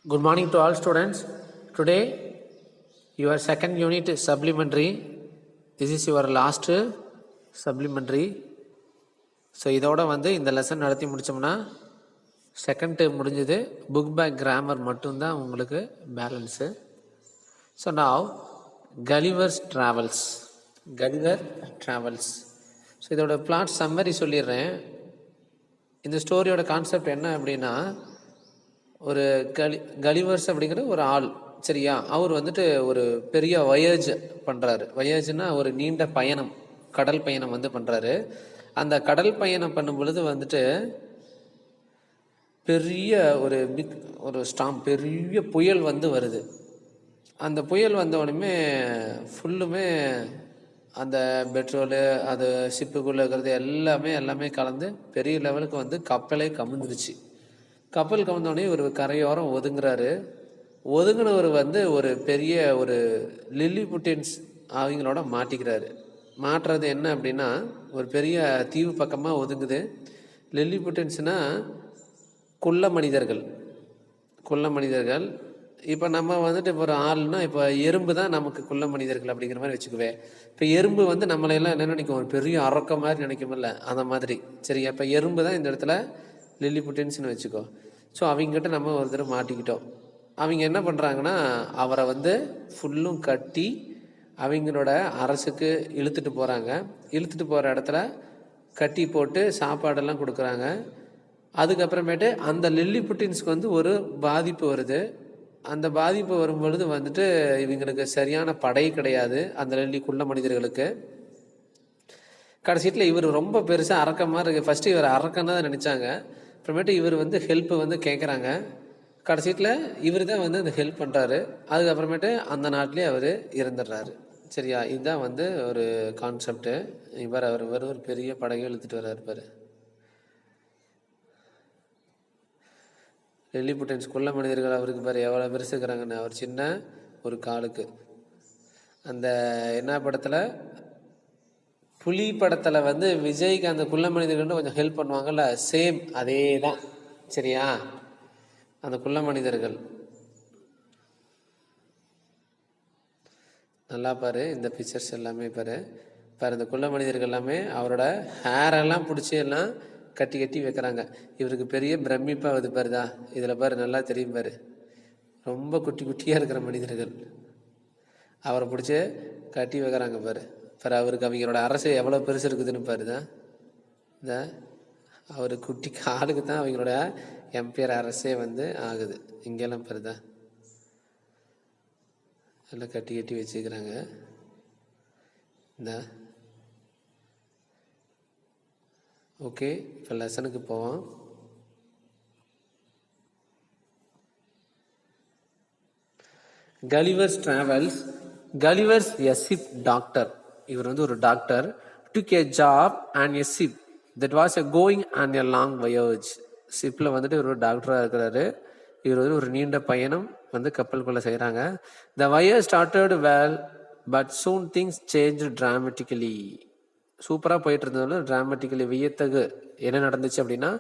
Good morning to all students. Today, your second unit is supplementary. This is your last supplementary. So இதோட இந்த lesson நடத்தி முடித்தோம்னா second term முடிஞ்சது. Book back grammar மட்டும்தான் உங்களுக்கு balance. So நாவ் Gulliver travels. So இதோட plot summary சொல்லிடுறேன். இந்த ஸ்டோரியோட concept என்ன அப்படின்னா, ஒரு கலிவர்ஸ் அப்படிங்கிற ஒரு ஆள், சரியா, அவர் ஒரு பெரிய வயேஜ் பண்ணுறாரு. வயேஜ்னா ஒரு நீண்ட பயணம், கடல் பயணம் பண்ணுறாரு. அந்த கடல் பயணம் பண்ணும் பொழுது பெரிய ஒரு ஸ்டாம், பெரிய புயல் வருது. அந்த புயல் வந்த உடனே ஃபுல்லுமே அந்த பெட்ரோலு, அது ஷிப்புக்குள்ளே இருக்கிறது எல்லாமே கலந்து பெரிய லெவலுக்கு கப்பலே கமுந்துருச்சு. கப்பல் கவுந்தோடனே ஒரு கரையோரம் ஒதுங்குறாரு. ஒதுங்கினவர் ஒரு பெரிய ஒரு லில்லிபுட்டின்ஸ் அவங்களோட மாட்டிக்கிறாரு. மாட்டுறது என்ன அப்படின்னா, ஒரு பெரிய தீவு பக்கமாக ஒதுங்குது. லில்லிபுட்டின்ஸ்னால் குள்ள மனிதர்கள். இப்போ நம்ம இப்போ ஒரு ஆள்னா, இப்போ எறும்பு தான் நமக்கு குள்ள மனிதர்கள் அப்படிங்கிற மாதிரி வச்சுக்குவேன். இப்போ எறும்பு நம்மளையெல்லாம் என்ன நினைக்கும், ஒரு பெரிய அரக்க மாதிரி நினைக்குமில்ல, அந்த மாதிரி. சரியா, இப்போ எறும்பு தான் இந்த இடத்துல லில்லிபுட்டின்ஸ்னு வச்சுக்கோ. ஸோ அவங்ககிட்ட நம்ம ஒரு தடவை மாட்டிக்கிட்டோம். அவங்க என்ன பண்ணுறாங்கன்னா, அவரை ஃபுல்லும் கட்டி அவங்களோட அரசுக்கு இழுத்துட்டு போகிறாங்க. இழுத்துட்டு போகிற இடத்துல கட்டி போட்டு சாப்பாடெல்லாம் கொடுக்குறாங்க. அதுக்கப்புறமேட்டு அந்த லில்லிபுட்டின்ஸ்க்கு ஒரு பாதிப்பு வருது. அந்த பாதிப்பு வரும்பொழுது இவங்களுக்கு சரியான படை கிடையாது, அந்த லில்லிக்குள்ள மனிதர்களுக்கு. கடைசியில் இவர் ரொம்ப பெருசாக அரக்கமாக இருக்குது. ஃபஸ்ட்டு இவர் அரக்கன்னு தான் நினச்சாங்க. அப்புறமேட்டு இவர் ஹெல்ப்பு கேட்குறாங்க. கடைசியில் இவர் தான் அந்த ஹெல்ப் பண்ணுறாரு. அதுக்கப்புறமேட்டு அந்த நாட்டிலே அவர் இறந்துடுறாரு. சரியா, இதுதான் ஒரு கான்செப்டு. அவர் ஒரு பெரிய படகை இழுத்துட்டு வர்றாரு பாரு. லில்லிபுட்டின்ஸ் குள்ள மனிதர்கள் அவருக்கு பாரு எவ்வளோ பெருசு இருக்கிறாங்கன்னு. அவர் சின்ன ஒரு காலுக்கு. அந்த என்ன படத்தில், புலி படத்தில் விஜய்க்கு அந்த குள்ள மனிதர்கள் கொஞ்சம் ஹெல்ப் பண்ணுவாங்கல்ல, சேம் அதே தான். சரியா, அந்த குள்ள மனிதர்கள் நல்லா பாரு. இந்த பிக்சர்ஸ் எல்லாமே பாரு. இந்த குள்ள மனிதர்கள் எல்லாமே அவரோட ஹேரெல்லாம் பிடிச்சி எல்லாம் கட்டி வைக்கிறாங்க. இவருக்கு பெரிய பிரமிப்பாகுது பாருதா. இதில் பாரு, நல்லா தெரியும் பாரு, ரொம்ப குட்டியாக இருக்கிற மனிதர்கள் அவரை பிடிச்சி கட்டி வைக்கிறாங்க பாரு. அவருக்கு அவங்களோட அரசு எவ்வளோ பெருசு இருக்குதுன்னு பாருதான். இந்த அவர் குட்டி காலுக்கு தான் அவங்களோட எம்பையர் அரசே ஆகுது. இங்கெல்லாம் பாருதா, எல்லாம் கட்டி வச்சுக்கிறாங்க. இந்த ஓகே, இப்போ லெசனுக்கு போவோம். Gulliver's travels. Gulliver's a ship doctor. இவர் ஒரு doctor. Took a job and a ship that was a going and a long voyage. ஷிப்பில் இவர் ஒரு டாக்டராக இருக்கிறாரு. இவர் ஒரு நீண்ட பயணம் கப்பலுக்குள்ளே செய்கிறாங்க. The voyage started well but soon things change dramatically. சூப்பராக போயிட்டு இருந்தது. டிராமட்டிக்கலி வியத்தகு என்ன நடந்துச்சு அப்படின்னா,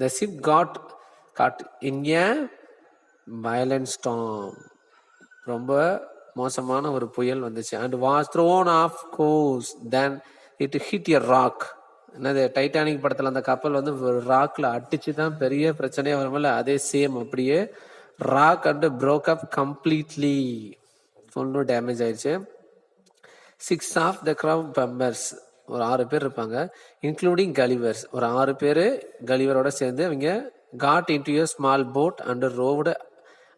the ship caught in a violent storm. ரொம்ப மோசமான ஒரு புயல் வந்துச்சு. And was thrown off course then it hit a rock. என்னது, டைட்டானிக் படத்தில் அந்த கப்பல் ஒரு ராக்ல அடிச்சு தான் பெரிய பிரச்சனையே வரும்ல, அதே சேம் அப்படியே rock and Broek up completely. ஃபுல்லும் டேமேஜ் ஆயிடுச்சு. 6 ஆஃப் த க்ரவ் மெம்பர்ஸ், ஒரு 6 பேர் இருப்பாங்க, இன்க்ளூடிங் கலிவர்ஸ், ஒரு 6 பேர் கலிவரோட சேர்ந்து அவங்க got into a small boat and rowed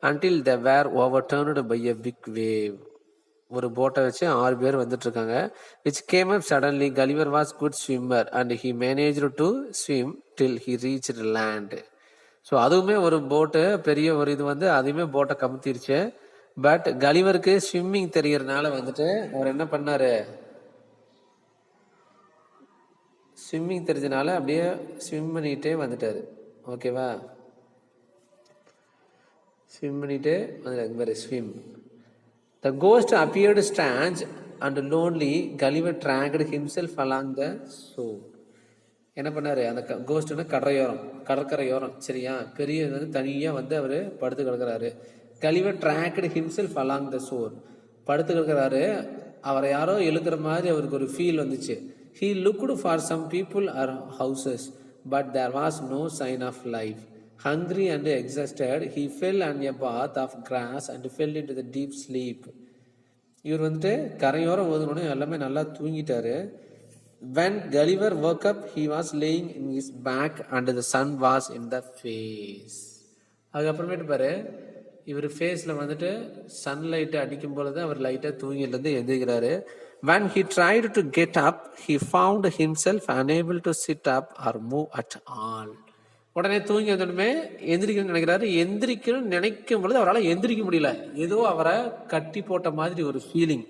until they were overturned by a big wave. ஒரு போட்டை வச்சு 6 பேர் இருக்காங்க. which came up suddenly. Gulliver was good swimmer and he managed to swim till he reached land. So அதுவுமே ஒரு போட்டு, பெரிய ஒரு இது அதுவுமே போட்டை கமுத்திருச்சு. பட் கலிவருக்கு ஸ்விம்மிங் தெரியறதுனால அவர் என்ன பண்ணாரு, ஸ்விம்மிங் தெரிஞ்சனால அப்படியே ஸ்விம் பண்ணிகிட்டே வந்துட்டாரு. ஓகேவா, ஸ்விம் பண்ணிட்டு swim. The ghost appeared strange and lonely. Gulliver dragged himself along the shore. என்ன பண்ணாரு, அந்த கோஸ்ட்னு கடற்கரையோரம் சரியா, பெரிய வந்து தனியாக வந்து அவர் படுத்து கிடக்கிறாரு. Gulliver dragged himself along the shore. படுத்து கிடக்கிறாரு, அவரை யாரோ இழுக்கிற மாதிரி அவருக்கு ஒரு ஃபீல் வந்துச்சு. He looked for some people or houses, but there was no sign of life. Hungry and exhausted, he fell on a path of grass and fell into the deep sleep. இவர் வந்துட்டு கரையோரம் ஓதுனோடனே எல்லாமே நல்லா தூங்கிட்டாரு. When Gulliver woke up, he was laying in his back and the sun was in the face. அதுக்கப்புறமேட்டு பாரு, இவர் ஃபேஸில் வந்துட்டு சன்லைட்டு அடிக்கும் பொழுது அவர் லைட்டாக தூங்கிலேருந்து எந்திரிக்கிறாரு. When he tried to get up, he found himself unable to sit up or move at all. உடனே தூங்கி வந்தோடனே எந்திரிக்கணும்னு நினைக்கிறாரு. எந்திரிக்கணும்னு நினைக்கும் பொழுது அவரால் எந்திரிக்க முடியல. ஏதோ அவரை கட்டி போட்ட மாதிரி ஒரு feeling.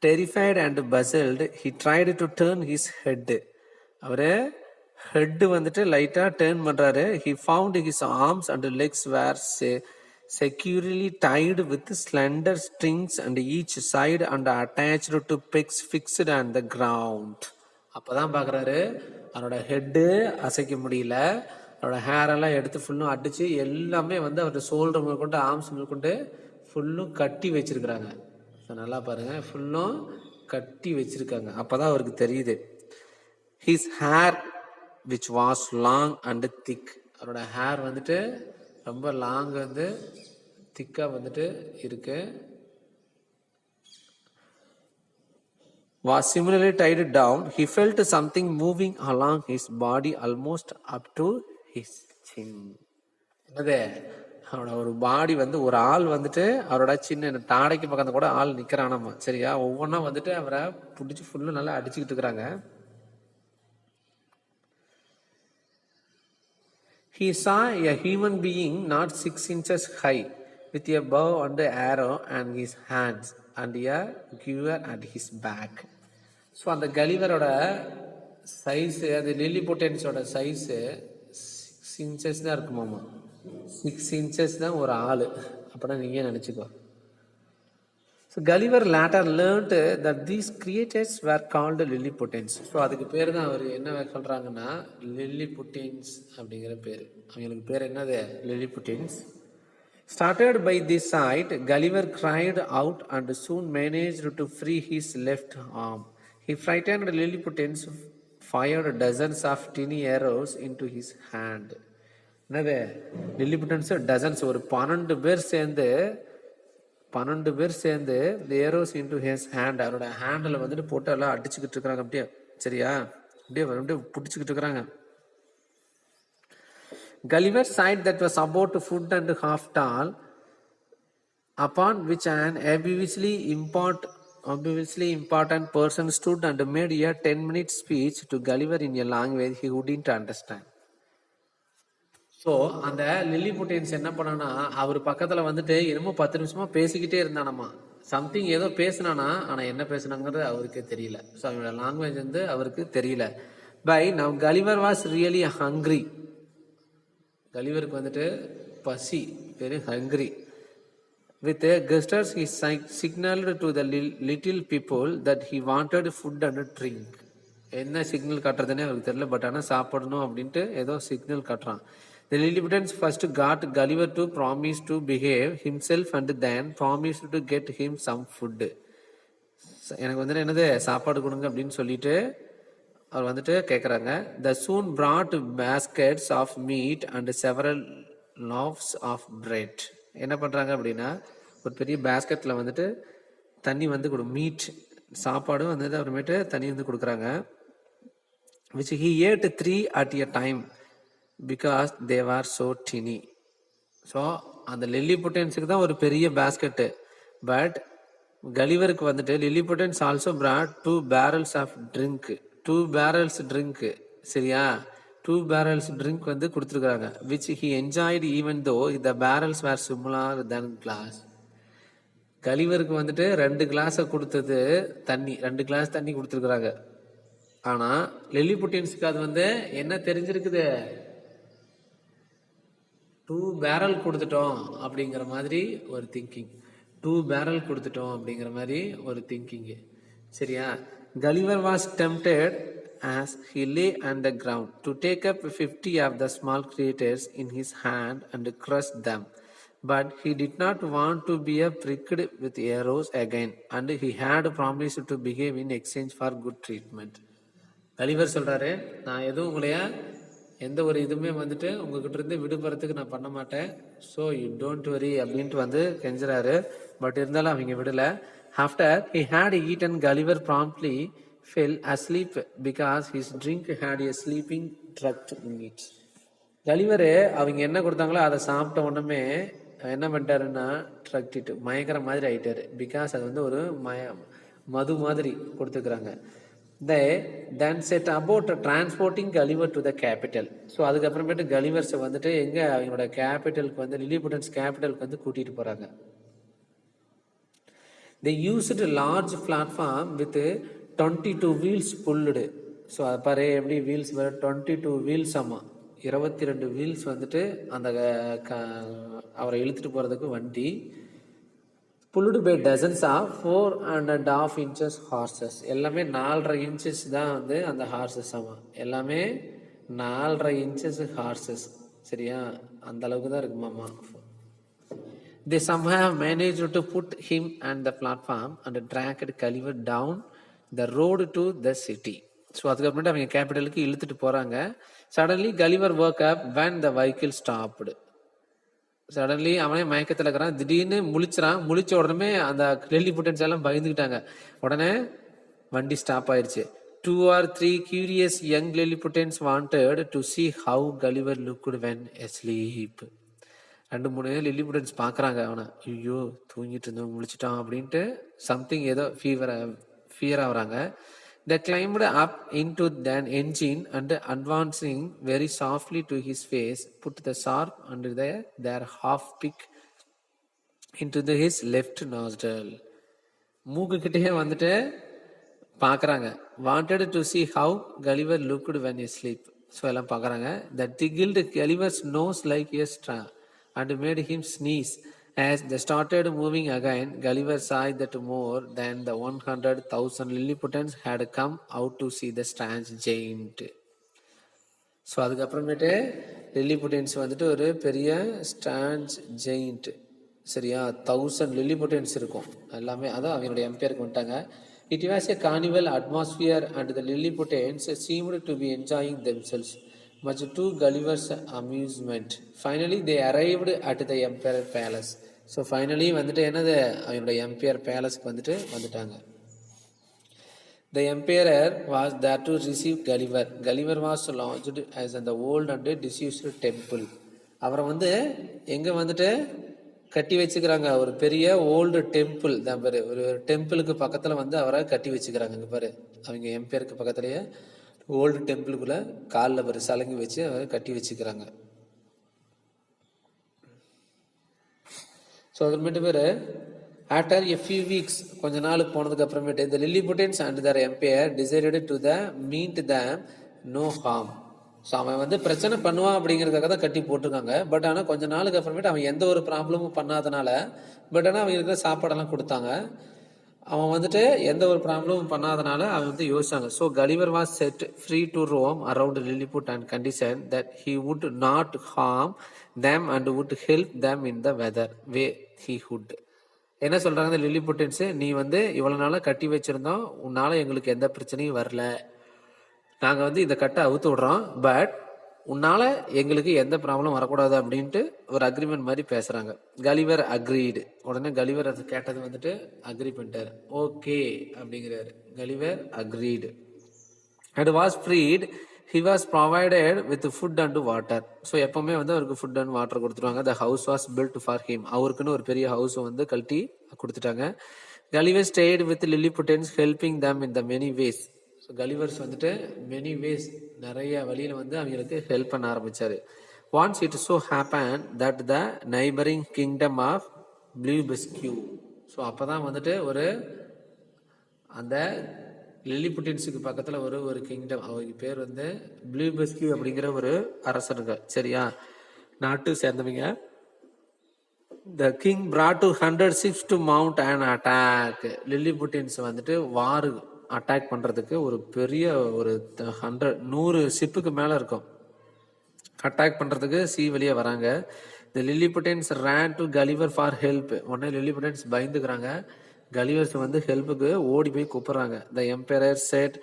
Terrified and puzzled, he tried to turn his head. அவரு ஹெட் வந்துட்டு லைட்டாக டேர்ன் பண்ணுறாரு. He found his arms and legs were securely tied with slender strings and each side and attached to pegs fixed on the ground. அப்போதான் பார்க்குறாரு, அவரோட head அசைக்க முடியல, அவரோட ஹேரெல்லாம் எடுத்து ஃபுல்லும் அடித்து எல்லாமே வந்து அவரோட ஷோல்டர் மேற்கொண்டு ஆர்ம்ஸ் மேற்கொண்டு ஃபுல்லும் கட்டி வச்சிருக்கிறாங்க. நல்லா பாருங்க, ஃபுல்லும் கட்டி வச்சிருக்காங்க. அப்போதான் அவருக்கு தெரியுது. His hair which was long and திக். அவரோட ஹேர் வந்துட்டு ரொம்ப லாங் வந்து திக்காக வந்துட்டு இருக்கு. Was similarly tied down. He felt something moving along his body almost up to his chin. என்னது, அவரோட ஒரு பாடி வந்து ஒரு ஆள் வந்துட்டு அவரோட சின்ன தாடைக்கு பக்கத்துல கூட ஆள் நிக்கிறானாமா சரியா. ஒவ்வொன்றா வந்துட்டு அவரை பிடிச்சி ஃபுல்லு நல்லா அடிச்சுக்கிட்டு இருக்கிறாங்க. He saw a human being not 6 inches high with a bow and arrow and his hands and a quiver at his back. So அந்த கலிவரோட சைஸு, அது லில்லிபுட்டன்ஸோட சைஸு 6 inches தான் இருக்குமாமா. 6 inches தான் ஒரு ஆள். அப்படின்னா நீங்கள் நினச்சிக்கோ. So Gulliver later learned that these creatures were called Lilliputians. So அதுக்கு பேர் தான் அவர் என்ன சொல்கிறாங்கன்னா லில்லிபுட்டன்ஸ் அப்படிங்கிற பேர். அவங்களுக்கு பேர் என்னது, லில்லிபுட்டன்ஸ். Started by this sight, Gulliver cried out and soon managed to free his left arm. He frightened Lilliputans, fired dozens of tiny arrows into his hand. என்னது, லில்லிபுட்டன்ஸ் டசன்ஸ், ஒரு 12 பேர் சேர்ந்து the arrows into his hand, அவரோட handle வந்துட்டு போட்டு எல்லாம் அடிச்சுக்கிட்டு இருக்கிறாங்க. அப்படியே சரியா, அப்படியே பிடிச்சிக்கிட்டு இருக்கிறாங்க. Gulliver's side that was about a foot and a half tall, upon which an obviously important person stood and made a 10-minute speech to Gulliver in a language he wouldn't understand. So அந்த லில்லிபுட்டன்ஸ் என்ன பண்ணானா, அவர் பக்கத்தில் வந்துட்டு என்னமோ 10 நிமிஷமா பேசிக்கிட்டே இருந்தானாமா. Something ஏதோ பேசினானா, ஆனால் என்ன பேசினாங்கிறது அவருக்கு தெரியல. ஸோ அவங்களோட லாங்குவேஜ் வந்து அவருக்கு தெரியல. By now Gulliver was really hungry. கலிவருக்கு வந்துட்டு பசி, very hungry. With gestures he signaled to the little people that he wanted food and drink. என்ன சிக்னல் காட்டுறதுன்னே அவருக்கு தெரியல, பட் ஆனால் சாப்பிடணும் அப்படின்ட்டு ஏதோ சிக்னல் காட்டுறான். The Lilliputans first got Gulliver to promise to behave himself and then promised to get him some food. எனக்கு வந்துட்டு என்னது, சாப்பாடு கொடுங்க அப்படின்னு சொல்லிட்டு அவர் வந்துட்டு கேட்குறாங்க. The soon brought baskets of meat and several loaves of bread. என்ன பண்ணுறாங்க அப்படின்னா, ஒரு பெரிய பேஸ்கெட்டில் வந்துட்டு தண்ணி வந்து மீட் சாப்பாடும் வந்துட்டு அப்புறமேட்டு தண்ணி வந்து கொடுக்குறாங்க. which he ate 3 at a time because they were so tiny. So அந்த லில்லிபுட்டன்ஸுக்கு தான் ஒரு பெரிய பேஸ்கெட்டு, பட் கலிவருக்கு வந்துட்டு லில்லிபுட்டன்ஸ் also brought 2 barrels of drink. 2 barrels drink சரியா, 2 barrels drink வந்து கொடுத்துருக்குறாங்க. which he enjoyed even though the barrels were similar than glass. கலிவருக்கு வந்துட்டு 2 கிளாஸை கொடுத்தது தண்ணி, 2 கிளாஸ் தண்ணி கொடுத்துருக்குறாங்க. ஆனால் லில்லிபுட்டன்ஸுக்கு அது வந்து என்ன தெரிஞ்சிருக்குது, 2 barrel கொடுத்துட்டோம் அப்படிங்கிற மாதிரி ஒரு திங்கிங். 2 barrel கொடுத்துட்டோம் அப்படிங்கிற மாதிரி ஒரு திங்கிங்கு சரியா. Gulliver was tempted as he lay on the ground to take up 50 of the small creatures in his hand and crush them. But he did not want to be pricked with arrows again, and he had promised to behave in exchange for good treatment. Gulliver சொல்றாரு, நான் எதுவும் உங்களைய எந்த ஒரு இதுவுமே வந்துட்டு உங்ககிட்ட இருந்து விடுபடுறதுக்கு நான் பண்ண மாட்டேன், ஸோ யூ டோன்ட் வரி அப்படின்ட்டு வந்து கெஞ்சுறாரு. பட் இருந்தாலும் அவங்க விடலை. After he had eaten, Gulliver promptly fell asleep because his drink had a sleeping drug in it. Gulliver அவங்க என்ன கொடுத்தாங்களோ அதை சாப்பிட்ட உடனே என்ன பண்ணிட்டாருன்னா ட்ரக்டிட்டு மயக்கிற மாதிரி ஆயிட்டாரு. பிகாஸ் அது வந்து ஒரு மது மாதிரி கொடுத்துக்கிறாங்க. They then set about transporting Gulliver to the capital. So அதுக்கப்புறமேட்டு கலிவர்ஸை வந்துட்டு எங்க அவங்களோட கேபிட்டலுக்கு வந்து லில்லிபுட்டன்ஸ் கேபிட்டலுக்கு வந்து கூட்டிட்டு போறாங்க. They used a large platform with 22 wheels pulled. So அது பாரு எப்படி வீல்ஸ் 22 வீல்ஸ். ஆமாம், 22 வீல்ஸ் வந்துட்டு அந்த அவரை இழுத்துட்டு போகிறதுக்கு வண்டி. Pulled by dozens of 4.5 inches horses. எல்லாமே 4.5 inches தான் வந்து அந்த ஹார்சஸ். ஆமாம், எல்லாமே 4.5 inches ஹார்சஸ். சரியா, அந்த அளவுக்கு தான் இருக்குமாம்மா. They somehow managed to put him on the platform and dragged Gulliver down the road to the city. So அதுக்கப்புறமேட்டு அவங்க கேபிட்டலுக்கு இழுத்துட்டு போகிறாங்க. Suddenly Gulliver woke up when the vehicle stopped. Suddenly அவனே மயக்கத்தில் இருக்கிறான். திடீர்னு முழிச்சுறான். முழிச்ச உடனே அந்த லில்லிபுட்டன்ஸ் எல்லாம் பயந்துக்கிட்டாங்க. உடனே வண்டி ஸ்டாப் ஆயிடுச்சு. 2 or 3 curious young Lilliputans wanted to see how Gulliver looked when asleep. 2-3 லில்லிபுட்டன்ஸ் பார்க்குறாங்க அவனை. ஐயோ தூங்கிட்டு இருந்தோம் முழிச்சிட்டான் அப்படின்ட்டு சம்திங் ஏதோ ஃபியர் ஆகுறாங்க. They climbed up into an engine and advancing very softly to his face, put the sharp under their half pick into his left nostril. மூக்கு கிட்டே வந்துட்டு பார்க்குறாங்க. Wanted to see how Gulliver looked when he sleep. So எல்லாம் பார்க்குறாங்க. That tickled Gulliver's nose like a straw and made him sneeze. As they started moving again, Gulliver saw that more than the 100,000 Lilliputans had come out to see the strange giant. So அதுக்கப்புறமேட்டு லில்லிபுட்டன்ஸ் வந்துட்டு ஒரு பெரிய stance giant. சரியா, 1000 லில்லிபுட்டன்ஸ் இருக்கும் எல்லாமே. அதான் அவங்களுடைய எம்பையருக்கு வந்துட்டாங்க. It was a carnival atmosphere and the Lilliputians seemed to be enjoying themselves, much to Gulliver's amusement. Finally they arrived at the Empire Palace. So finally வந்துட்டு என்னது அவங்களுடைய எம்பையர் பேலஸ்க்கு வந்துட்டாங்க. The emperor was there to receive Gulliver. Gulliver was lodged as in the old and disused temple. அவரை வந்து எங்கே வந்துட்டு கட்டி வச்சுக்கிறாங்க, ஒரு பெரிய ஓல்டு டெம்பிள் தான் பாரு. ஒரு டெம்பிளுக்கு பக்கத்தில் வந்து அவரை கட்டி வச்சுக்கிறாங்க. இங்கே பாரு, அவங்க எம்பையருக்கு பக்கத்துலேயே ஓல்டு டெம்பிளுக்குள்ளே காலில் பாரு சலங்கி வச்சு அவரை கட்டி வச்சுக்கிறாங்க. ஸோ அதுமேட்டு பேர் ஆஃப்டர் எ ஃபியூ வீக்ஸ், கொஞ்ச நாளுக்கு போனதுக்கு அப்புறமேட்டு இந்த Lilliputians and their emperor decided to meet them no harm. So அவன் வந்து பிரச்சனை பண்ணுவான் அப்படிங்கிறதுக்காக தான் கட்டி போட்டிருக்காங்க. பட் ஆனால் கொஞ்ச நாளுக்கு அப்புறமேட்டு அவன் எந்த ஒரு ப்ராப்ளமும் பண்ணாதனால, பட் ஆனால் அவங்களுக்கு சாப்பாடெல்லாம் கொடுத்தாங்க. அவன் வந்துட்டு எந்த ஒரு ப்ராப்ளமும் பண்ணாதனால அவன் வந்து யோசிச்சாங்க. So Gulliver was set free to roam around Lilliput and condition that he would not harm them and would help them in the weather way he would. என்ன சொல்றாங்க இந்த லில்லிபுட்டன்ஸ், நீ வந்து இவ்வளவு நாளா கட்டி வச்சிருந்தோம், உன்னால எங்களுக்கு எந்த பிரச்சனையும் வரல, நாங்க வந்து இந்த கட்டை அவுத்து விடுறோம், பட் உன்னால எங்களுக்கு எந்த ப்ராப்ளம் வரக்கூடாது அப்படின்ட்டு ஒரு அக்ரிமெண்ட் மாதிரி பேசுறாங்க. Gulliver agreed. உடனே Gulliver அது கேட்டது வந்துட்டு அக்ரி பண்ணிட்டாரு. ஓகே அப்படிங்கிறாரு. Gulliver agreed and was freed. He was provided with food and water. So எப்பவுமே வந்து அவருக்கு ஃபுட் அண்ட் வாட்டர் கொடுத்துருவாங்க. The house was built for him. அவருக்குன்னு ஒரு பெரிய ஹவுஸ் வந்து கழட்டி கொடுத்துட்டாங்க. Gulliver stayed with Lilliputans, helping them in the many ways. So Gulliver's வந்துட்டு மெனி வேஸ், நிறைய வழியில் வந்து அவங்களுக்கு ஹெல்ப் பண்ண ஆரம்பித்தார். Once it so happened that the neighboring kingdom of Blefuscu. So அப்போ தான் வந்துட்டு ஒரு அந்த லில்லிபுட்டன்ஸுக்கு பக்கத்தில் ஒரு கிங்டம், அவருக்கு பேர் வந்து Blefuscu அப்படிங்கிற ஒரு அரசருங்க. சரியா, நாட்டு சேர்ந்தவங்க. The king brought 200 ships to mount an attack. லில்லிபுட்டன்ஸ் வந்துட்டு அட்டாக் பண்ணுறதுக்கு ஒரு பெரிய ஒரு 100 ஷிப்புக்கு மேலே இருக்கும். அட்டாக் பண்ணுறதுக்கு சி வழியாக வராங்க. The Lilliputians ran to Gulliver for help. உடனே லில்லிபுட்டன்ஸ் பயந்துக்கிறாங்க. கலிவர்ஸ் வந்து ஹெல்ப்புக்கு ஓடி போய் கூப்பிட்றாங்க. The emperor said,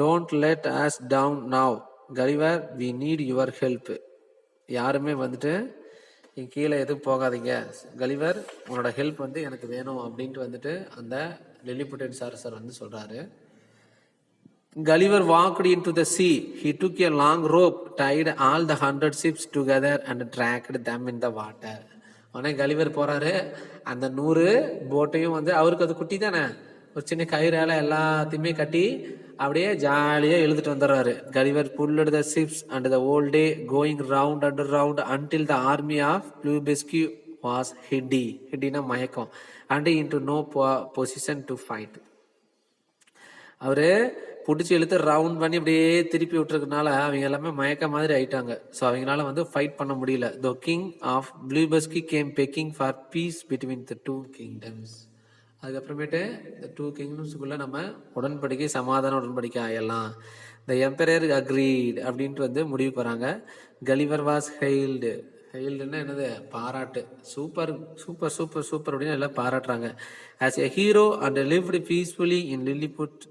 don't let us down now Gulliver, we need your help. யாருமே வந்துட்டு கீழே எதுவும் போகாதீங்க, கலிவர் உன்னோட ஹெல்ப் வந்து எனக்கு வேணும் அப்படின்ட்டு வந்துட்டு அந்த லில்லிபுட்டன்ஸ் அரசர் வந்து சொல்கிறாரு. Gulliver walked into the sea. He took a long rope, tied all the 100 ships together and dragged them in the water. உடனே கலிவர் போறாரு, அந்த 100 போட்டையும் வந்து அவருக்கு அது குட்டி தானே, ஒரு சின்ன கயிறால எல்லாத்தையுமே கட்டி அப்படியே ஜாலியாக எழுதிட்டு வந்துடுறாரு. Gulliver pulled the ships and the whole day going round and round until the army of Blubesky was hiddy மயக்கம் and into no position to fight. அவரு பிடிச்சி இழுத்து ரவுண்ட் பண்ணி அப்படியே திருப்பி விட்டுருக்கனால அவங்க எல்லாமே மயக்க மாதிரி ஆயிட்டாங்க. ஸோ அவங்களால வந்து ஃபைட் பண்ண முடியல. The king of Blefuscu came begging for peace between the 2 kingdoms. அதுக்கப்புறமேட்டு இந்த 2 kingdomsக்குள்ள நம்ம சமாதான உடன்படிக்கை ஆயிடலாம். த எம்பரர் அக்ரீட் அப்படின்ட்டு வந்து முடிவுக்கு வராங்க. கலிவர் வாஸ் ஹெயில்டுன்னா என்னது, பாராட்டு. சூப்பர் சூப்பர் சூப்பர் சூப்பர் அப்படின்னு எல்லாம் பாராட்டுறாங்க. As a hero and lived peacefully in Lilliput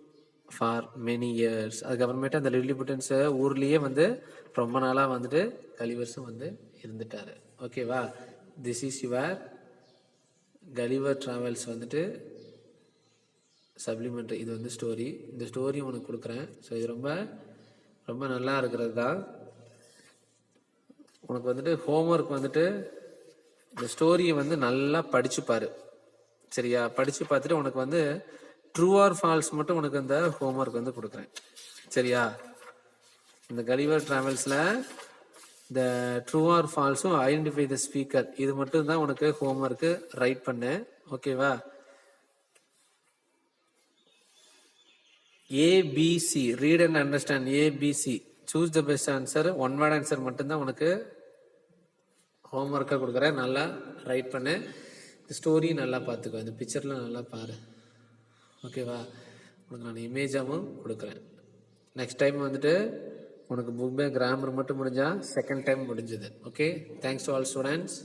for many years. அதுக்கப்புறமேட்டு அந்த லில்லிபுட்டன்ஸ் ஊர்லேயே வந்து ரொம்ப நாளாக வந்துட்டு கலிவர்ஸும் வந்து இருந்துட்டாரு. ஓகேவா, this is your Gulliver travels வந்துட்டு சப்ளிமெண்ட்ரி. இது வந்து ஸ்டோரி. இந்த ஸ்டோரி உனக்கு கொடுக்குறேன். ஸோ இது ரொம்ப ரொம்ப நல்லா இருக்கிறது தான். உனக்கு வந்துட்டு ஹோம்ஒர்க் வந்துட்டு இந்த ஸ்டோரியை வந்து நல்லா படிச்சுப்பாரு. சரியா, படித்து பார்த்துட்டு உனக்கு வந்து ட்ரூ ஆர் ஃபால்ஸ் மட்டும் உனக்கு அந்த ஹோம்ஒர்க் வந்து கொடுக்குறேன். சரியா, இந்த கலிவர் டிராவல்ஸில் இந்த ட்ரூ ஆர் ஃபால்ஸும் ஐடென்டிஃபை த ஸ்பீக்கர், இது மட்டும் தான் உனக்கு ஹோம்ஒர்க்கு. ரைட் பண்ணு. ஓகேவா, ABC read and understand. ABC choose the best answer. 1 word answer மட்டும்தான் உனக்கு ஹோம்ஒர்க்காக கொடுக்குறேன். நல்லா ரைட் பண்ணு. இந்த ஸ்டோரி நல்லா பார்த்துக்கோ, இந்த பிக்சர்லாம் நல்லா பாரு. ஓகேவா, உனக்கு நான் இமேஜாகவும் கொடுக்குறேன். நெக்ஸ்ட் டைம் வந்துட்டு உனக்கு புக் பேக் கிராமர் மட்டும் முடிஞ்சால் செகண்ட் டைம் முடிஞ்சது. Okay, thanks to all students.